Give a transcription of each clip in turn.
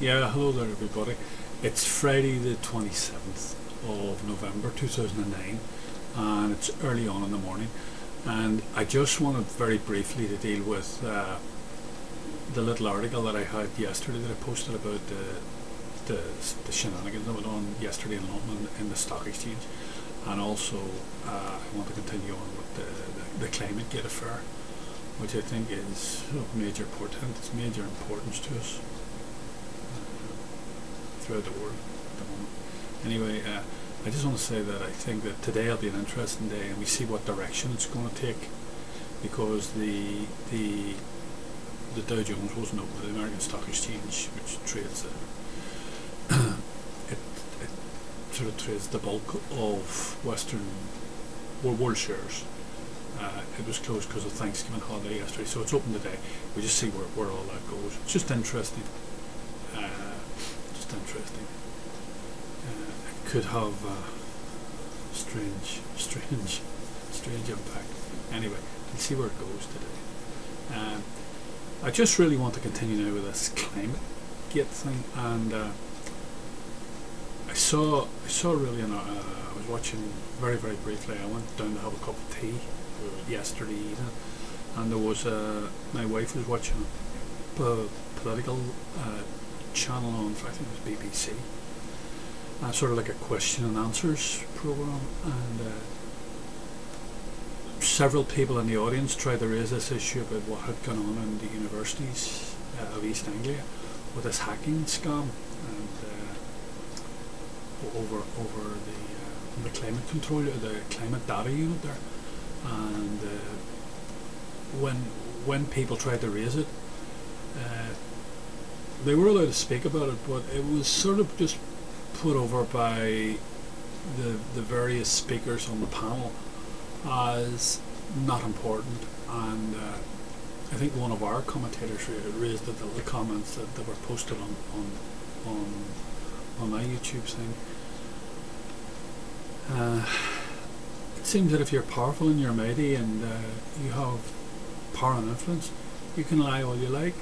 Yeah, hello there everybody. It's Friday the 27th of November 2009 and it's early on in the morning, and I just wanted very briefly to deal with the little article that I had yesterday that I posted about the shenanigans that went on yesterday in London in the stock exchange, and also I want to continue on with the ClimateGate affair, which I think is of major portent, it's major importance to us throughout the world at the moment. Anyway, I just want to say that I think that today will be an interesting day, and we see what direction it's going to take, because the Dow Jones wasn't open, the American Stock Exchange, which trades it sort of trades the bulk of Western world shares. It was closed because of Thanksgiving holiday yesterday, so it's open today. We just see where all that goes. It's just interesting. Interesting. It could have strange impact. Anyway, we'll see where it goes today. I just really want to continue now with this ClimateGate thing, and I saw really, I was watching very briefly. I went down to have a cup of tea yesterday evening, and there was my wife was watching a political channel on, I think it was BBC, sort of like a question and answers program, and several people in the audience tried to raise this issue about what had gone on in the universities of East Anglia with this hacking scam, and over the climate control, the climate data unit there, and when people tried to raise it, they were allowed to speak about it, but it was sort of just put over by the various speakers on the panel as not important, and I think one of our commentators raised the comments that were posted on my YouTube thing. It seems that if you're powerful and you're mighty and you have power and influence, you can lie all you like.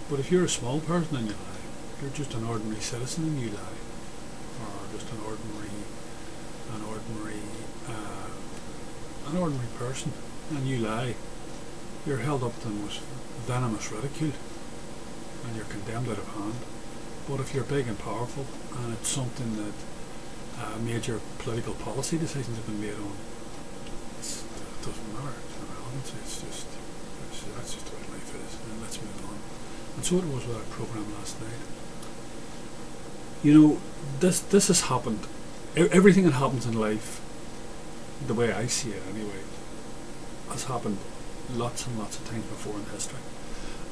But if you're a small person and you lie, you're just an ordinary citizen and you lie, or just an ordinary person and you lie, you're held up to the most venomous ridicule and you're condemned out of hand. But if you're big and powerful and it's something that major political policy decisions have been made on, it doesn't matter, it's irrelevant, that's just what life is, and let's move on. And so it was with our program last night. You know, this has happened. Everything that happens in life, the way I see it anyway, has happened lots and lots of times before in history.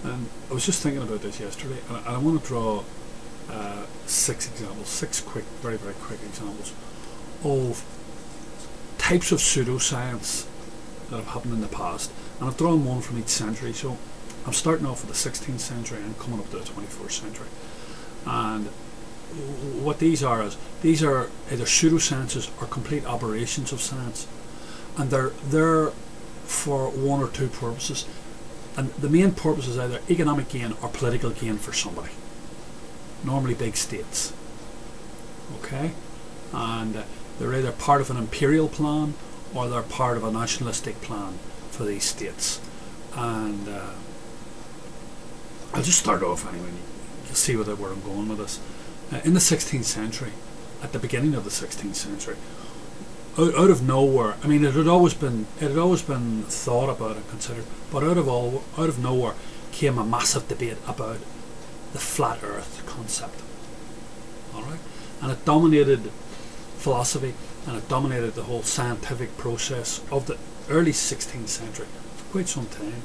And I was just thinking about this yesterday, and I want to draw 6 examples, 6 quick, very quick examples of types of pseudoscience that have happened in the past. And I've drawn one from each century. So I'm starting off with the 16th century and coming up to the 21st century. And what these are is, these are either pseudosciences or complete aberrations of science. And they're there for one or two purposes. And the main purpose is either economic gain or political gain for somebody. Normally big states. Okay? And they're either part of an imperial plan or they're part of a nationalistic plan for these states. And I'll just start off anyway. You'll see where I'm going with this. In the 16th century, at the beginning of the 16th century, out of nowhere, I mean, it had always been thought about and considered, but out of nowhere came a massive debate about the flat Earth concept. All right, and it dominated philosophy, and it dominated the whole scientific process of the early 16th century for quite some time.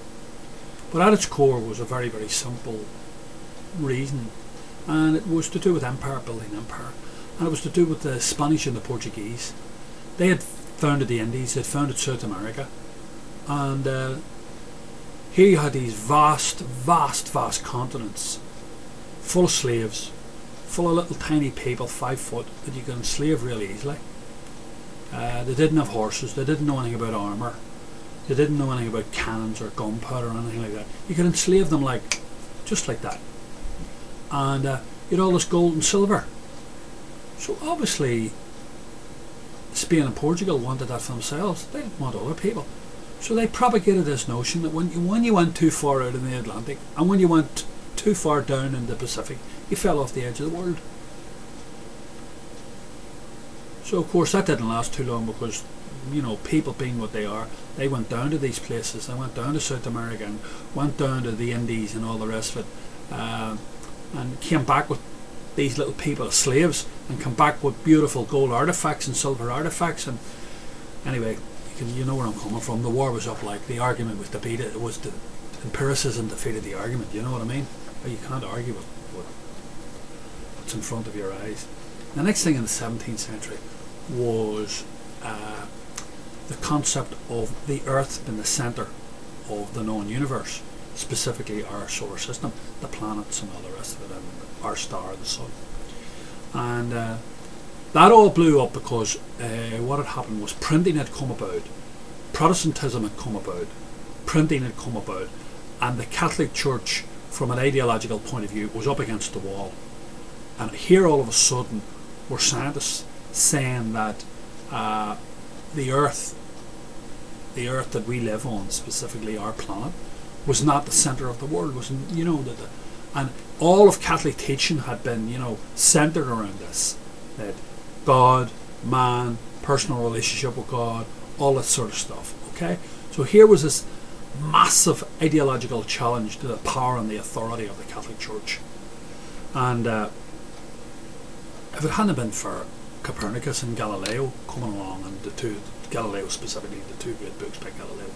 But at its core was a very simple reason, and it was to do with empire, building empire, and it was to do with the Spanish and the Portuguese. They had founded the Indies, they'd founded South America, and here you had these vast continents full of slaves, full of little tiny people, 5 foot, that you could enslave really easily. They didn't have horses, they didn't know anything about armour, they didn't know anything about cannons or gunpowder or anything like that. You could enslave them just like that. and you had all this gold and silver. So obviously Spain and Portugal wanted that for themselves. They didn't want other people. So they propagated this notion that when you went too far out in the Atlantic and when you went too far down in the Pacific, you fell off the edge of the world. So of course that didn't last too long, because people being what they are, they went down to these places. They went down to South America and went down to the Indies and all the rest of it, and came back with these little people as slaves, and come back with beautiful gold artifacts and silver artifacts. And anyway, you know where I'm coming from. The war was up, like the argument was defeated. It was the empiricism defeated the argument. You know what I mean? You can't argue with what's in front of your eyes. The next thing in the 17th century was the concept of the Earth being the centre of the known universe, specifically our solar system, the planets and all the rest of it, and our star, the sun. And that all blew up because what had happened was printing had come about, Protestantism had come about, printing had come about, and the Catholic Church, from an ideological point of view, was up against the wall. And here all of a sudden were scientists saying that the Earth that we live on, specifically our planet, was not the centre of the world. And all of Catholic teaching had been, centred around this, that God, man, personal relationship with God, all that sort of stuff. Okay, so here was this massive ideological challenge to the power and the authority of the Catholic Church. And if it hadn't been for Copernicus and Galileo coming along, and Galileo specifically, the two great books by Galileo,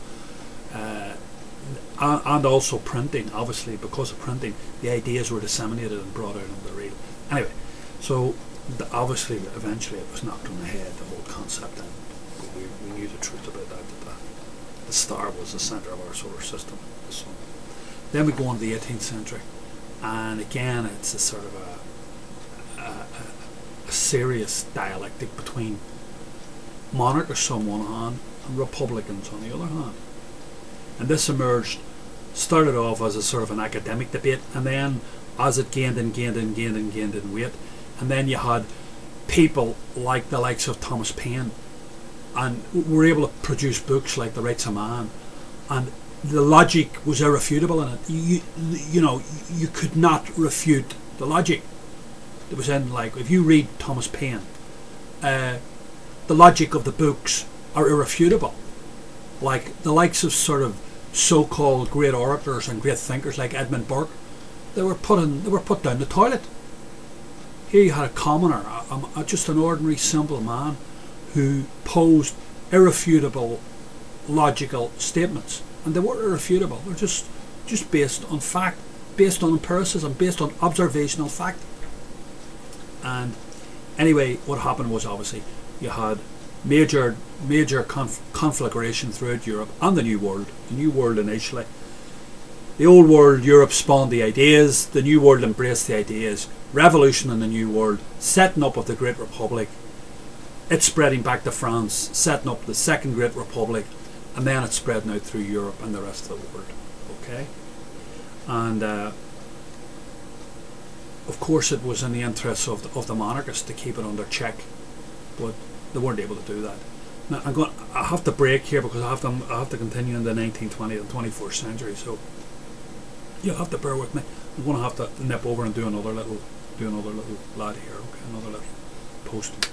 and also printing, obviously because of printing, the ideas were disseminated and brought out into the real. Anyway, so obviously eventually it was knocked on the head, the whole concept, and we knew the truth about that the star was the centre of our solar system, the sun. Then we go on to the 18th century, and again it's a sort of a serious dialectic between monarchists on one hand and republicans on the other hand. And this started off as a sort of an academic debate, and then as it gained in weight, and then you had people like the likes of Thomas Paine, and were able to produce books like The Rights of Man, and the logic was irrefutable in it. You could not refute the logic. It was in, like, if you read Thomas Paine, the logic of the books are irrefutable. Like the likes of sort of so-called great orators and great thinkers like Edmund Burke, they were put down the toilet. Here you had a commoner, just an ordinary simple man, who posed irrefutable logical statements, and they weren't irrefutable. They're just based on fact, based on empiricism, based on observational fact. And anyway, what happened was, obviously you had major conflagration throughout Europe and the New World initially. The Old World, Europe spawned the ideas, the New World embraced the ideas, revolution in the New World, setting up of the Great Republic, it spreading back to France, setting up the Second Great Republic, and then it spreading out through Europe and the rest of the world. Okay, and of course it was in the interests of the monarchists to keep it under check, but they weren't able to do that. Now I have to break here because I have to continue in the 19th, 20th and 21st century, so you'll have to bear with me. I'm going to have to nip over and do another little lad here, okay, another little posting.